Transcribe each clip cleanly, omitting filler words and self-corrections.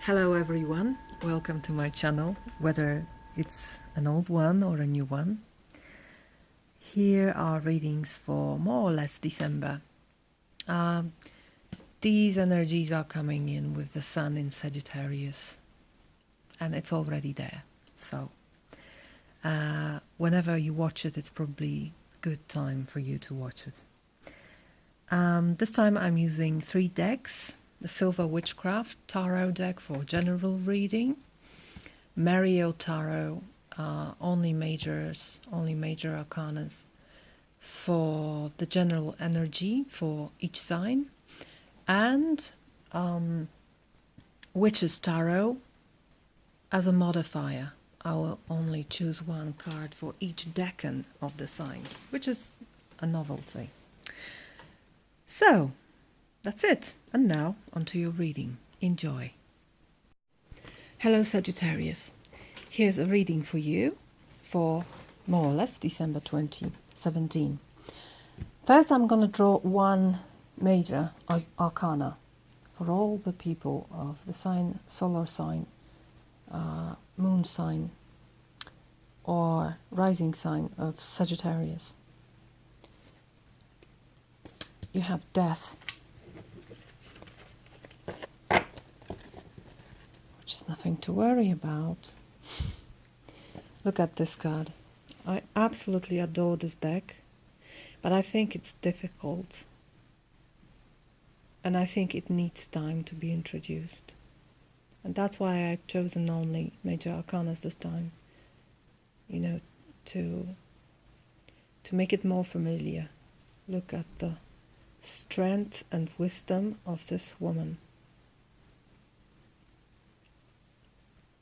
Hello everyone, welcome to my channel, whether it's an old one or a new one. Here are readings for more or less December. These energies are coming in with the sun in Sagittarius, and it's already there. So whenever you watch it, it's probably a good time for you to watch it. This time I'm using 3 decks. The Silver Witchcraft Tarot deck for general reading, Mariel Tarot, only major arcanas for the general energy for each sign, and Witches Tarot as a modifier. I will only choose 1 card for each decan of the sign, which is a novelty. So, that's it. And now, onto your reading. Enjoy. Hello Sagittarius. Here's a reading for you for more or less December 2017. First, I'm going to draw 1 major arcana for all the people of the sign, solar sign, moon sign, or rising sign of Sagittarius. You have death, which is nothing to worry about. Look at this card. I absolutely adore this deck, but I think it's difficult, and I think it needs time to be introduced. And that's why I've chosen only major arcanas this time, you know, to make it more familiar. Look at the strength and wisdom of this woman.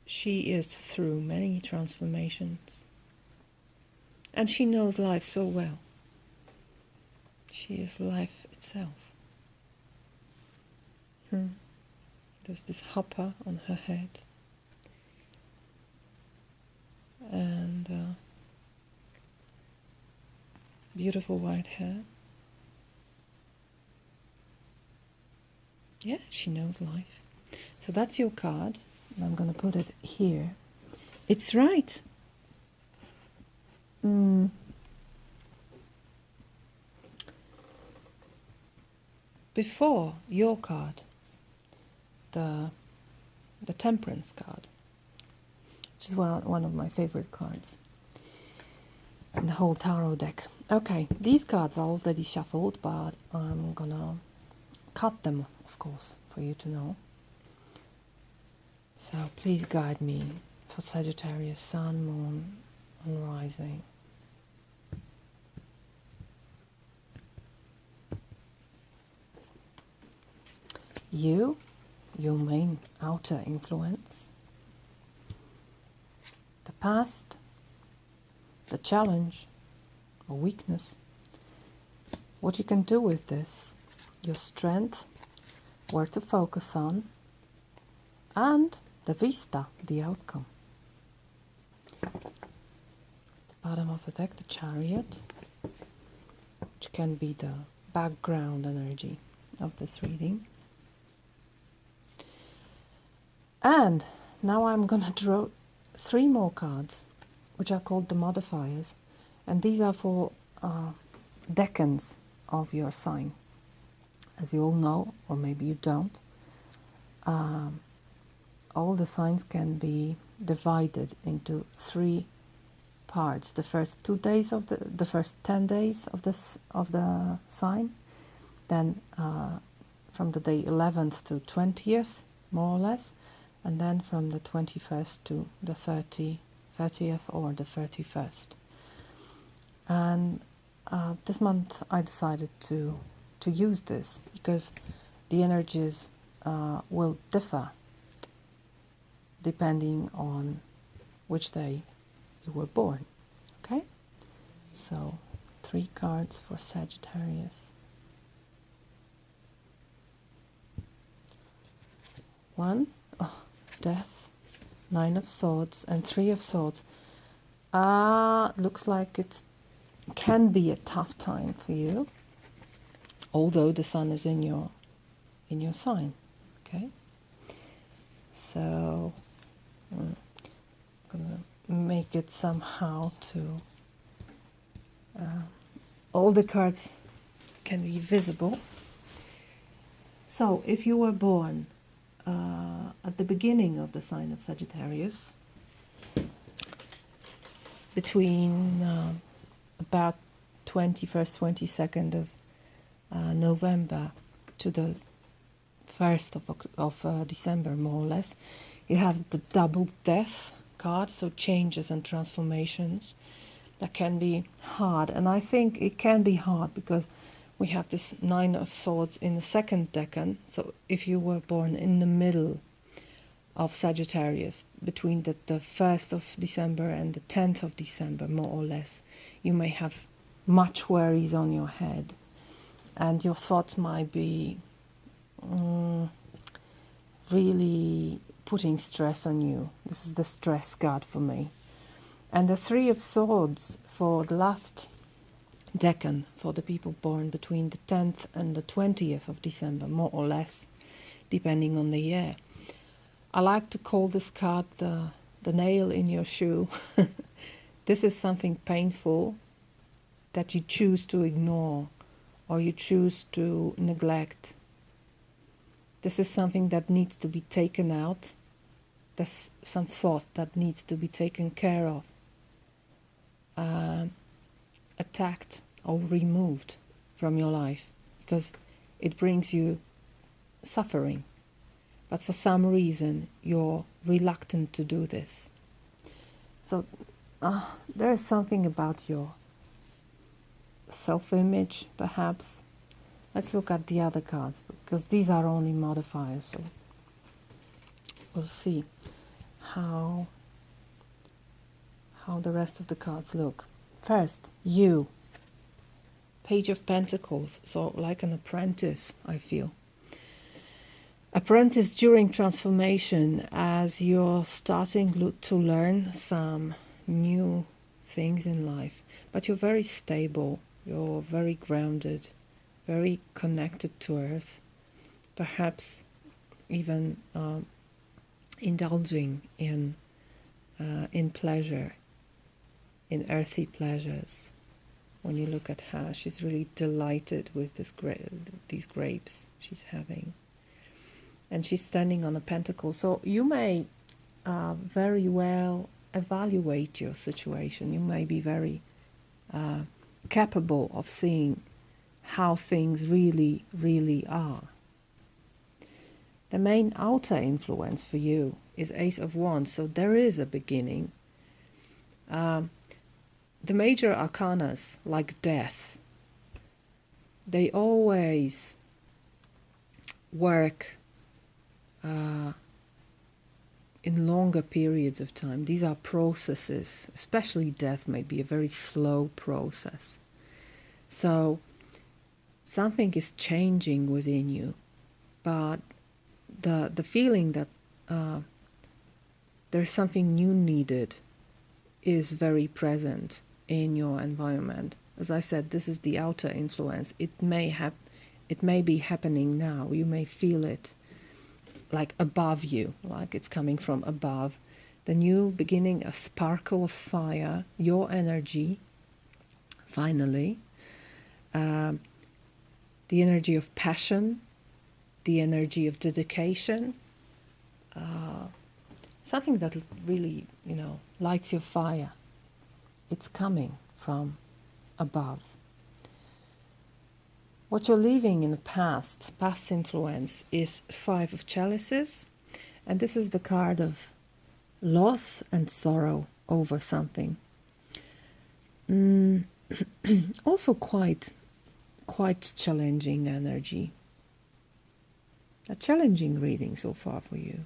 She is through many transformations, and she knows life so well. She is life itself. There's this hopper on her head, and beautiful white hair. Yeah, she knows life. So that's your card. And I'm going to put it here. It's right. Before your card, the Temperance card, which is one of my favorite cards in the whole tarot deck. Okay, these cards are already shuffled, but I'm gonna cut them, of course, for you to know. So please guide me for Sagittarius, Sun, Moon, and Rising. You, your main outer influence, the past, the challenge or weakness, what you can do with this, your strength, where to focus on, and the vista, the outcome. The bottom of the deck, the Chariot, which can be the background energy of this reading. And now I'm going to draw 3 more cards, which are called the modifiers, and these are for decans of your sign. As you all know, or maybe you don't, all the signs can be divided into 3 parts. The first 2 days of the first 10 days of the sign, then from the day 11th to 20th, more or less, and then from the 21st to the 30th or the 31st. And this month I decided to use this because the energies will differ depending on which day you were born. Okay? So 3 cards for Sagittarius. 1, Death, 9 of Swords, and 3 of Swords. Looks like it can be a tough time for you, although the sun is in your sign. Okay, So I'm gonna make it somehow to all the cards can be visible. So if you were born at the beginning of the sign of Sagittarius, between about 21st, 22nd of November to the 1st of December, more or less, you have the double death card, so changes and transformations. That can be hard, and I think it can be hard because we have this Nine of Swords in the second decan. So if you were born in the middle of Sagittarius, between the 1st of December and the 10th of December, more or less, you may have much worries on your head, and your thoughts might be really putting stress on you. This is the stress card for me. And the Three of Swords for the last decan, for the people born between the 10th and the 20th of December, more or less, depending on the year. I like to call this card the nail in your shoe. This is something painful that you choose to ignore or you choose to neglect. This is something that needs to be taken out. There's some thought that needs to be taken care of, attacked or removed from your life, because it brings you suffering. But for some reason, you're reluctant to do this. So there is something about your self-image, perhaps. Let's look at the other cards, because these are only modifiers. So we'll see how the rest of the cards look. First, you. Page of Pentacles, so like an apprentice, I feel. Apprentice during transformation, as you're starting to learn some new things in life. But you're very stable, you're very grounded, very connected to Earth. Perhaps even indulging in pleasure, in earthy pleasures. When you look at her, she's really delighted with these grapes she's having. And she's standing on a pentacle. So you may very well evaluate your situation. You may be very capable of seeing how things really, really are. The main outer influence for you is Ace of Wands, so there is a beginning. The major arcanas, like death, they always work in longer periods of time. These are processes, especially death may be a very slow process. So something is changing within you, but the feeling that there's something new needed is very present in your environment. As I said, this is the outer influence. It may be happening now. You may feel it like above you, like it's coming from above. The new beginning, a sparkle of fire, your energy, finally. The energy of passion, the energy of dedication, something that really, lights your fire. It's coming from above. What you're leaving in the past influence, is Five of Chalices, and this is the card of loss and sorrow over something. Also quite challenging energy. A challenging reading so far for you.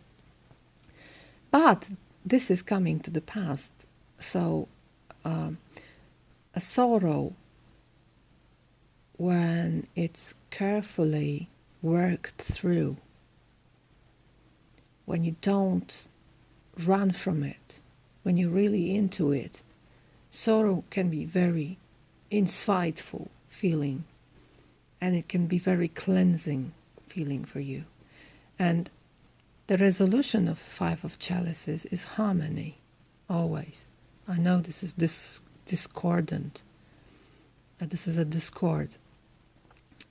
But this is coming to the past, so a sorrow, when it's carefully worked through, when you don't run from it, when you're really into it, sorrow can be very insightful feeling, and it can be very cleansing feeling for you. And The resolution of the Five of Chalices is harmony, always. I know this is discordant. This is a discord.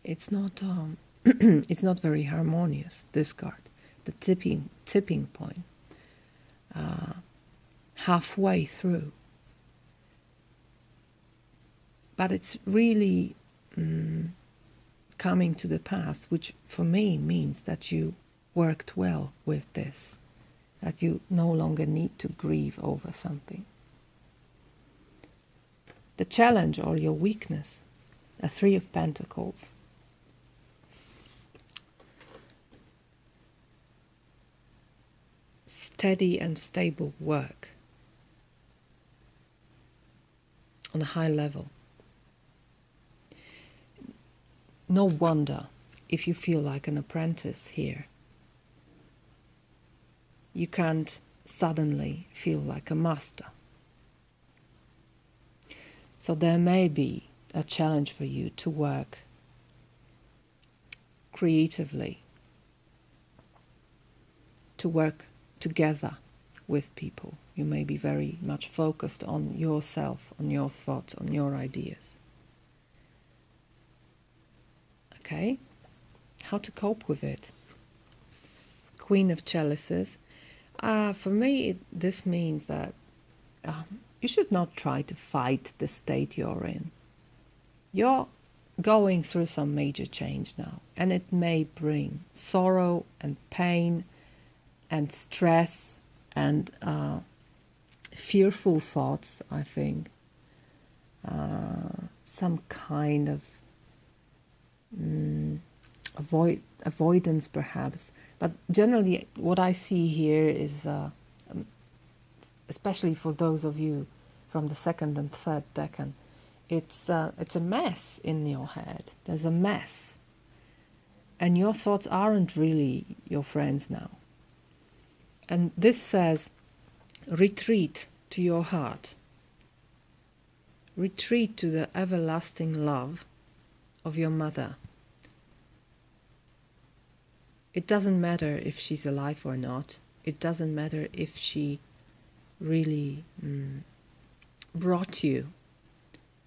It's not. It's not very harmonious. This card, the tipping point, halfway through. But it's really coming to the past, which for me means that you worked well with this, that you no longer need to grieve over something. The challenge or your weakness, a Three of Pentacles. Steady and stable work on a high level. No wonder if you feel like an apprentice here. You can't suddenly feel like a master. So there may be a challenge for you to work creatively, to work together with people. You may be very much focused on yourself, on your thoughts, on your ideas. Okay? How to cope with it? Queen of Chalices. For me, this means that you should not try to fight the state you're in. You're going through some major change now, and it may bring sorrow and pain and stress and fearful thoughts, I think. Some kind of avoidance, perhaps. But generally, what I see here is, especially for those of you from the second and third decan, it's a mess in your head. There's a mess. And your thoughts aren't really your friends now. And this says, retreat to your heart. Retreat to the everlasting love of your mother. It doesn't matter if she's alive or not. It doesn't matter if she really brought you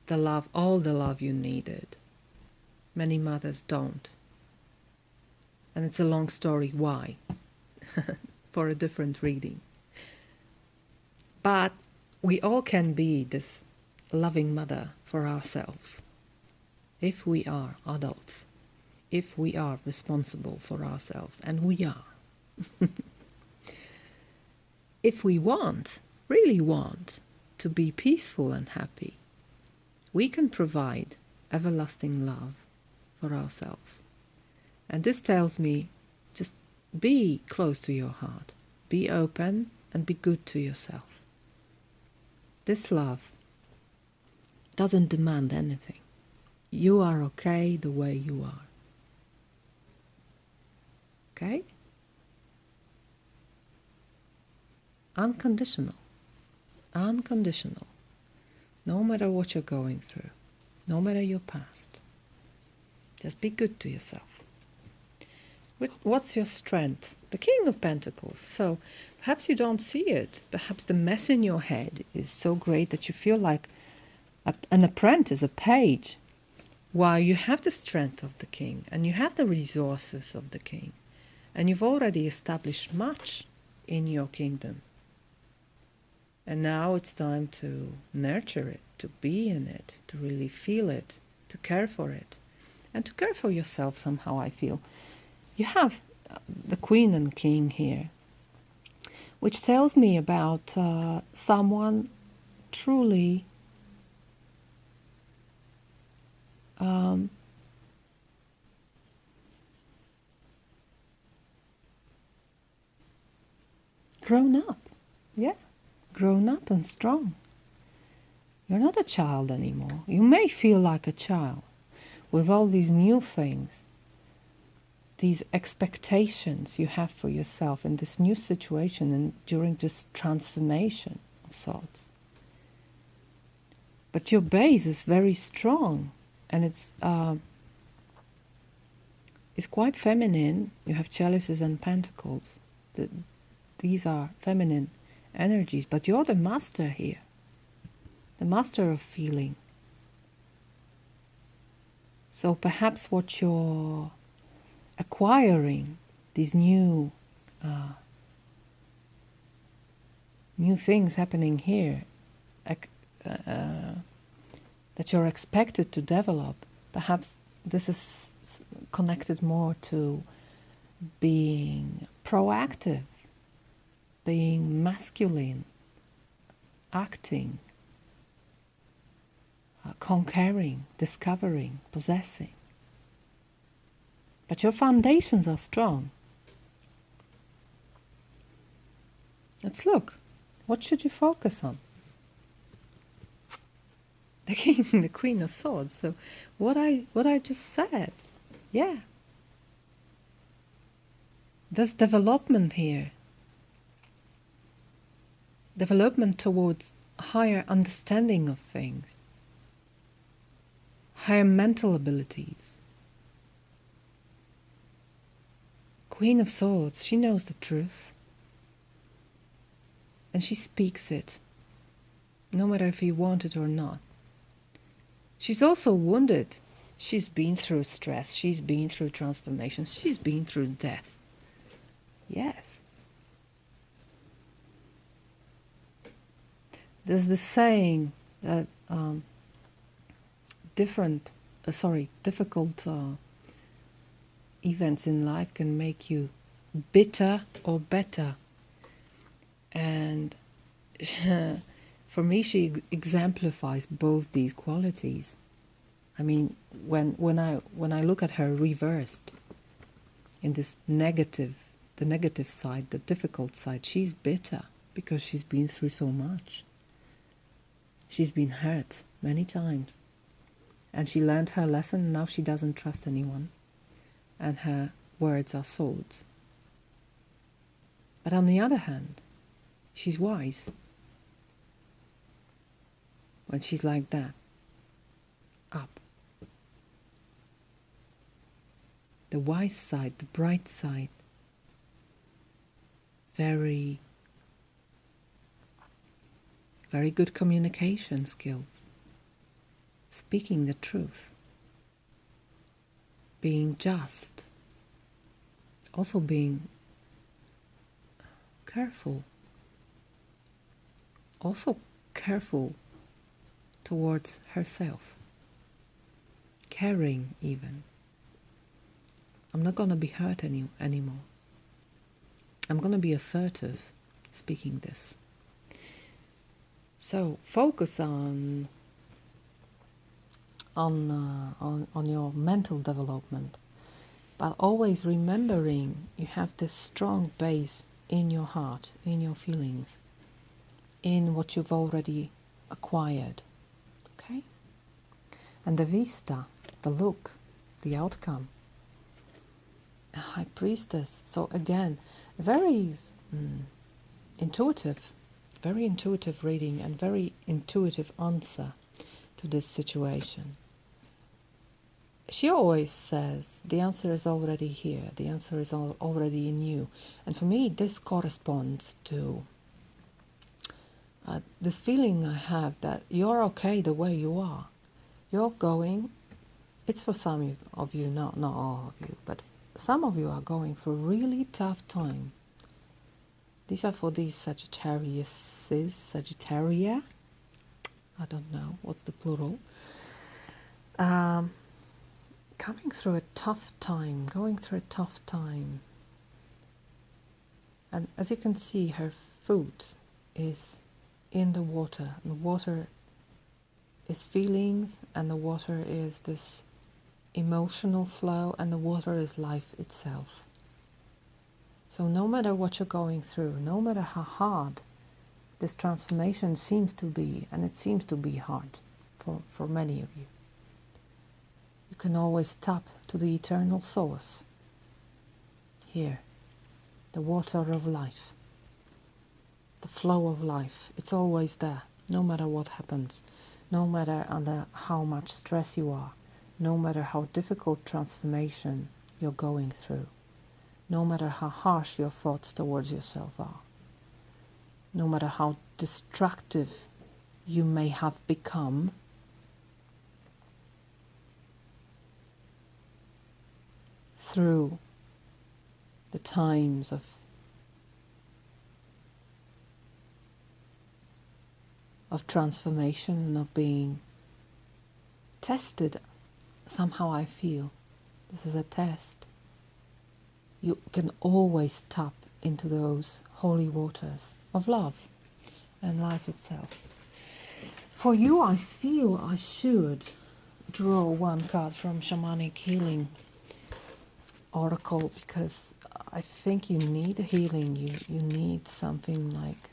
the love, all the love you needed. Many mothers don't. And it's a long story why, for a different reading. But we all can be this loving mother for ourselves, if we are adults, if we are responsible for ourselves, and we are. If we want, really want, to be peaceful and happy, we can provide everlasting love for ourselves. And this tells me, just be close to your heart, be open and be good to yourself. This love doesn't demand anything. You are okay the way you are. Okay? Unconditional. Unconditional. No matter what you're going through, no matter your past. Just be good to yourself. What's your strength? The King of Pentacles. So perhaps you don't see it. Perhaps the mess in your head is so great that you feel like an apprentice, a page, while you have the strength of the King and you have the resources of the King. And you've already established much in your kingdom. And now it's time to nurture it, to be in it, to really feel it, to care for it. And to care for yourself somehow, I feel. You have the Queen and King here, which tells me about someone truly grown up. Yeah, grown up and strong. You're not a child anymore. You may feel like a child with all these new things, these expectations you have for yourself in this new situation and during this transformation of sorts. But your base is very strong, and it's quite feminine. You have chalices and pentacles. These are feminine energies, but you're the master here, the master of feeling. So perhaps what you're acquiring, these new things happening here, that you're expected to develop, perhaps this is connected more to being proactive, being masculine, acting, conquering, discovering, possessing. But your foundations are strong. Let's look. What should you focus on? The King, the Queen of Swords. So what I just said, yeah. There's development here. Development towards higher understanding of things, higher mental abilities. Queen of Swords, she knows the truth. And she speaks it, no matter if you want it or not. She's also wounded. She's been through stress. She's been through transformation. She's been through death. Yes. There's this saying that difficult events in life can make you bitter or better. And for me, she exemplifies both these qualities. I mean, when I look at her reversed in this negative, the negative side, the difficult side, she's bitter because she's been through so much. She's been hurt many times. And she learned her lesson, and now she doesn't trust anyone. And her words are swords. But on the other hand, she's wise. When she's like that, up. The wise side, the bright side, very good communication skills, speaking the truth, being just, also being careful, also careful towards herself, caring even. I'm not going to be hurt anymore. I'm going to be assertive speaking this. So focus on your mental development, but always remembering you have this strong base in your heart, in your feelings, in what you've already acquired. Okay? And the vista, the look, the outcome. A High Priestess. So again, very intuitive reading and very intuitive answer to this situation. She always says the answer is already here, the answer is already in you. And for me, this corresponds to this feeling I have that you're okay the way you are. You're going, it's for some of you, not all of you, but some of you are going through a really tough time. These are for these Sagittaria. I don't know, what's the plural? Coming through a tough time, going through a tough time. And as you can see, her foot is in the water. And the water is feelings, and the water is this emotional flow, and the water is life itself. So no matter what you're going through, no matter how hard this transformation seems to be, and it seems to be hard for many of you, you can always tap to the eternal source. Here, the water of life, the flow of life, it's always there, no matter what happens, no matter under how much stress you are, no matter how difficult transformation you're going through. no matter how harsh your thoughts towards yourself are, no matter how destructive you may have become, through the times of transformation and of being tested. Somehow I feel this is a test. You can always tap into those holy waters of love and life itself. For you, I feel I should draw one card from Shamanic Healing Oracle, because I think you need healing. You need something like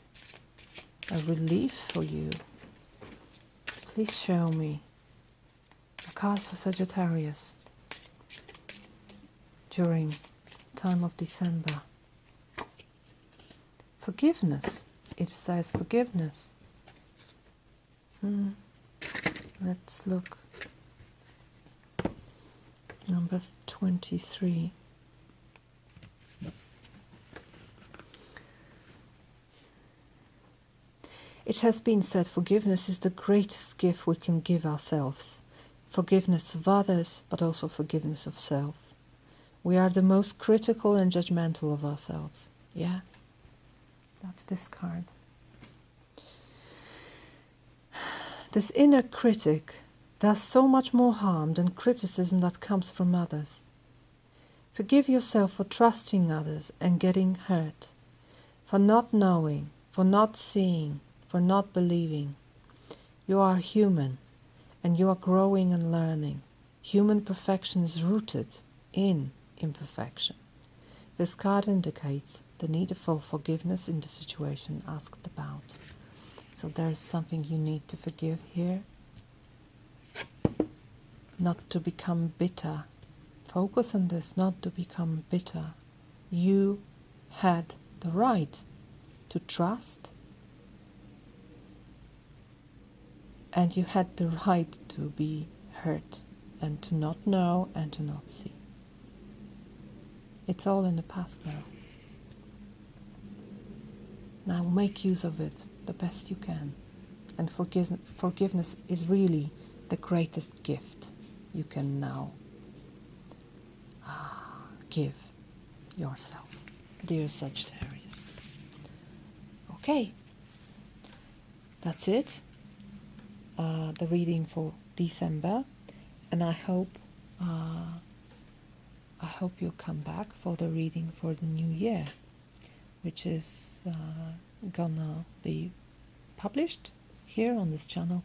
a relief for you. Please show me a card for Sagittarius during time of December. Forgiveness. It says forgiveness. Let's look. Number 23. It has been said forgiveness is the greatest gift we can give ourselves. Forgiveness of others, but also forgiveness of self. We are the most critical and judgmental of ourselves. Yeah, that's this card. This inner critic does so much more harm than criticism that comes from others. Forgive yourself for trusting others and getting hurt, for not knowing, for not seeing, for not believing. You are human, and you are growing and learning. Human perfection is rooted in imperfection. This card indicates the need for forgiveness in the situation asked about. So there is something you need to forgive here. Not to become bitter. Focus on this, not to become bitter. You had the right to trust, and you had the right to be hurt and to not know and to not see. It's all in the past now. Now make use of it the best you can. And forgiveness is really the greatest gift you can now give yourself, dear Sagittarius. Okay, that's it. The reading for December, and I hope you'll come back for the reading for the new year, which is gonna be published here on this channel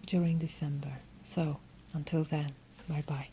during December. So until then, bye bye.